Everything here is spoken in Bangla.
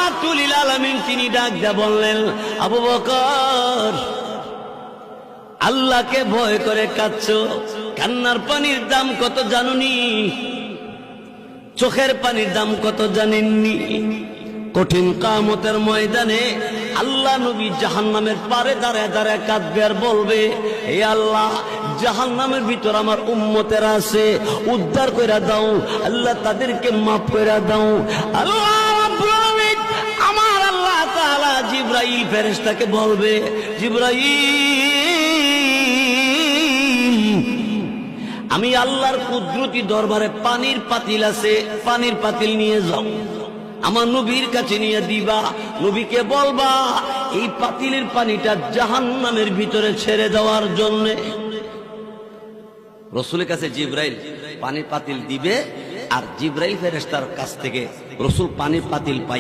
রাহমাতুল লিল আলামিন তিনি ডাক দিয়ে বললেন, আবু বকর, আল্লাহকে ভয় করে কাঁদছো, কান্নার পানির দাম কত জানুনি? চোখের পানির দাম কত জানেননি? কঠিন কিয়ামতের ময়দানে আল্লাহ নবী জাহান্নামের পারে দাঁড়ায় দাঁড়ায় কাঁদবে আর বলবে, হে আল্লাহ, জাহান্নামের ভিতর আমার উম্মতেরা আছে, উদ্ধার কইরা দাও আল্লাহ, তাদেরকে মাফ কইরা দাও। আল্লাহ রাব্বুল আলামিন, আমার আল্লাহ তাআলা জিবরাইল ফেরেশতাকে বলবে, জিবরাইল, আমি আল্লাহর কুদরতি দরবারে পানির পাতিল আছে, পানির পাতিল নিয়ে যাও, আমার নবীর কাছে নিয়ে দিবা, নবীকে বলবা এই পাতিলের পানিটা জাহান্নামের ভিতরে ছেড়ে দেওয়ার জন্য। রাসূলের কাছে জিবরাইল পানির পাতিল দিবে, আর জিবরাইল ফেরেশতার কাছ থেকে রাসূল পানির পাতিল পাই